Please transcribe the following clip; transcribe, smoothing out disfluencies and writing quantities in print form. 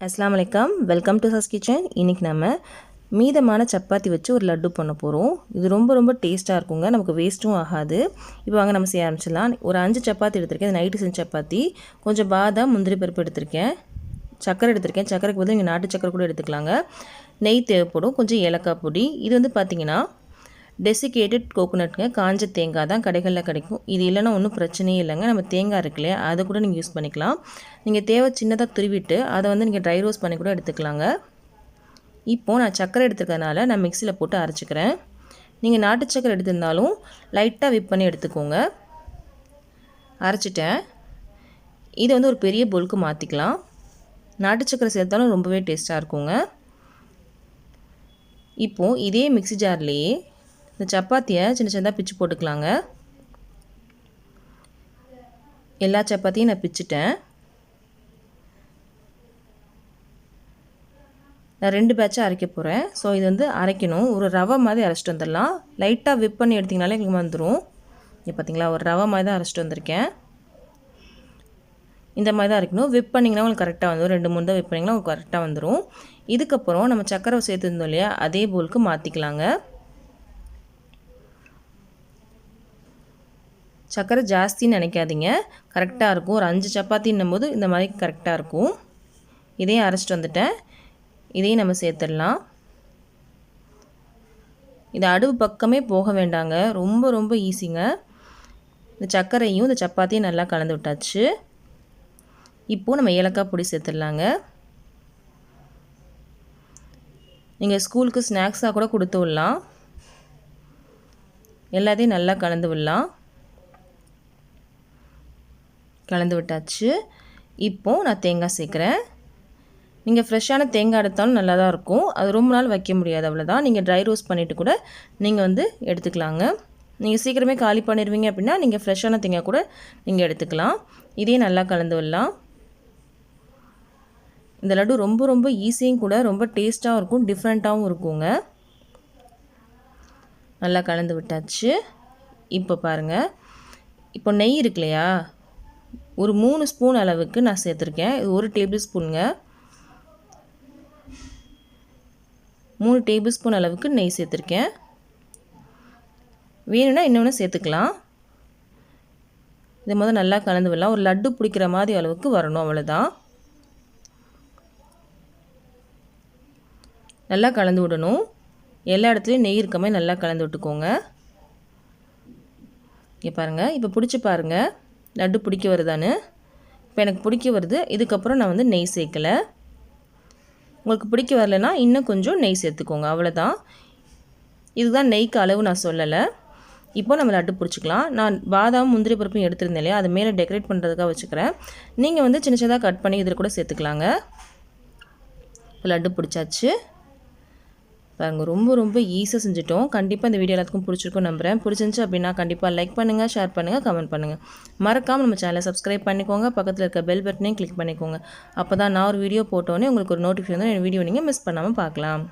अस्सलाम वालेकुम welcome to sauce kitchen इनकी நம்ம மீதமான சப்பாத்தி வச்சு ஒரு லட்டு பண்ண போறோம் இது ரொம்ப டேஸ்டா இருக்குங்க நமக்கு வேஸ்டும் ஆகாது இப்போ வாங்க நம்ம செய்ய ஆரம்பிச்சலாம் ஒரு 5 சப்பாத்தி எடுத்துர்க்கேன் நைட் செஞ்ச சப்பாத்தி கொஞ்சம் பாதாம் முந்திரி பருப்பு எடுத்துர்க்கேன் சக்கரை எடுத்துர்க்கேன் சக்கரைக்கு பதிலா நீங்க நாட்டு சக்கரை கூட எடுத்துக்கலாங்க நெய் தேவைப்படும் கொஞ்சம் ஏலக்காய் பொடி இது வந்து பாத்தீங்கன்னா டெசிகேட்டட் கோகனட்ங்க காஞ்ச தேங்காய் தான் கடைகளில் கிடைக்கும் இது இல்லைனா ஒன்றும் பிரச்சனையே இல்லைங்க நம்ம தேங்காய் இருக்குல்லையா அதை கூட நீங்கள் யூஸ் பண்ணிக்கலாம் நீங்கள் தேவை சின்னதாக துருவிட்டு அதை வந்து நீங்கள் ட்ரை ரோஸ்ட் பண்ணி கூட எடுத்துக்கலாங்க இப்போது நான் சக்கரை எடுத்துக்கிறதுனால நான் மிக்சியில் போட்டு அரைச்சிக்கிறேன் நீங்கள் நாட்டு சக்கரை எடுத்திருந்தாலும் லைட்டாக விப் பண்ணி எடுத்துக்கோங்க அரைச்சிட்டேன் இதை வந்து ஒரு பெரிய பவுலுக்கு மாற்றிக்கலாம் நாட்டு சக்கரை சேர்த்தாலும் ரொம்பவே டேஸ்ட்டாக இருக்குங்க இப்போது இதே மிக்ஸி ஜார்லேயே இந்த சப்பாத்தியை சின்ன சின்னதாக பிச்சு போட்டுக்கலாங்க எல்லா சப்பாத்தியும் நான் பிச்சிட்டேன் நான் 2 பேட்சாக அரைக்க போகிறேன் ஸோ இது வந்து அரைக்கணும் ஒரு ரவை மாதிரி அரைச்சிட்டு வந்துடலாம் லைட்டாக விப் பண்ணி எடுத்திங்கனாலே எங்களுக்கு வந்துடும் இங்கே பார்த்தீங்களா ஒரு ரவை மாதிரி தான் அரைச்சிட்டு வந்திருக்கேன் இந்த மாதிரி தான் அரைக்கணும் விப் பண்ணிங்கன்னா உங்களுக்கு கரெக்டாக வந்துடும் 2-3 தான் விப் பண்ணிங்கன்னா உங்களுக்கு கரெக்டாக வந்துடும் இதுக்கப்புறம் நம்ம சக்கரை சேர்த்துருந்தோம் இல்லையா அதே போலுக்கு மாற்றிக்கலாங்க சக்கரை ஜாஸ்தின்னு நினைக்காதீங்க கரெக்டாக இருக்கும் ஒரு 5 சப்பாத்தின்னும் போது இந்த மாதிரி கரெக்டாக இருக்கும் இதையும் அரைச்சிட்டு வந்துட்டேன் இதையும் நம்ம சேர்த்துடலாம் இது அடுப்பு பக்கமே போக வேண்டாங்க ரொம்ப ஈஸிங்க இந்த சக்கரையும் இந்த சப்பாத்தியும் நல்லா கலந்து விட்டாச்சு இப்போது நம்ம ஏலக்காய் பொடி சேர்த்துடலாங்க நீங்கள் ஸ்கூலுக்கு ஸ்நாக்ஸாக கூட கொடுத்து விடலாம் எல்லாத்தையும் நல்லா கலந்து விடலாம் கலந்து விட்டாச்சு இப்போது நான் தேங்காய் சேர்க்குறேன் நீங்கள் ஃப்ரெஷ்ஷான தேங்காய் எடுத்தாலும் நல்லா தான் இருக்கும் அது ரொம்ப நாள் வைக்க முடியாது அவ்வளோதான் நீங்கள் ட்ரை ரோஸ்ட் பண்ணிவிட்டு கூட நீங்கள் வந்து எடுத்துக்கலாங்க நீங்கள் சீக்கிரமே காலி பண்ணிடுவீங்க அப்படின்னா நீங்கள் ஃப்ரெஷ்ஷான தேங்காய் கூட நீங்கள் எடுத்துக்கலாம் இதையும் நல்லா கலந்து விடலாம் இந்த லட்டு ரொம்ப ஈஸியும் கூட ரொம்ப டேஸ்ட்டாகவும் இருக்கும் டிஃப்ரெண்ட்டாகவும் இருக்குங்க நல்லா கலந்து விட்டாச்சு இப்போ பாருங்கள் இப்போ நெய் இருக்கு இல்லையா ஒரு 3 ஸ்பூன் அளவுக்கு நான் சேர்த்துருக்கேன் இது 1 டேபிள் ஸ்பூனுங்க 3 டேபிள் ஸ்பூன் அளவுக்கு நெய் சேர்த்துருக்கேன் வேணும்னா இன்னொன்று சேர்த்துக்கலாம் இது முதல்ல நல்லா கலந்து விடலாம் ஒரு லட்டு பிடிக்கிற மாதிரி அளவுக்கு வரணும் அவ்வளோதான் நல்லா கலந்து விடணும் எல்லா இடத்துலையும் நெய் இருக்க மாதிரி நல்லா கலந்து விட்டுக்கோங்க இங்கே பாருங்கள் இப்போ பிடிச்சி பாருங்கள் லட்டு பிடிக்க வருதான்னு இப்போ எனக்கு பிடிக்க வருது இதுக்கப்புறம் நான் வந்து நெய் சேர்க்கலை உங்களுக்கு பிடிக்க வரலைன்னா இன்னும் கொஞ்சம் நெய் சேர்த்துக்கோங்க அவ்வளோதான் இதுதான் நெய்க்கு அளவு நான் சொல்லலை இப்போ நம்ம லட்டு பிடிச்சிக்கலாம் நான் பாதாம் முந்திரி பருப்பும் எடுத்துருந்தேன் இல்லையா அது மேலே டெக்கரேட் பண்ணுறதுக்காக வச்சுக்கிறேன் நீங்கள் வந்து சின்ன சின்னதாக கட் பண்ணி இதில் கூட சேர்த்துக்கலாங்க லட்டு பிடிச்சாச்சு பாருங்க ரொம்ப ஈஸியாக செஞ்சுட்டோம் கண்டிப்பாக இந்த வீடியோ எல்லாத்துக்கும் பிடிச்சிருக்கும் நம்புகிறேன் பிடிச்சிருந்துச்சு அப்படின்னா கண்டிப்பாக லைக் பண்ணுங்கள் ஷேர் பண்ணுங்கள் கமெண்ட் பண்ணுங்கள் மறக்காமல் நம்ம சேனலை சப்ஸ்கிரைப் பண்ணிக்கோங்க பக்கத்தில் இருக்க பெல் பட்டனையும் கிளிக் பண்ணிக்கோங்க அப்போ தான் நான் ஒரு வீடியோ போட்டோன்னே உங்களுக்கு ஒரு நோட்டிஃபிகேஷன் என் வீடியோ நீங்கள் மிஸ் பண்ணாமல் பார்க்கலாம்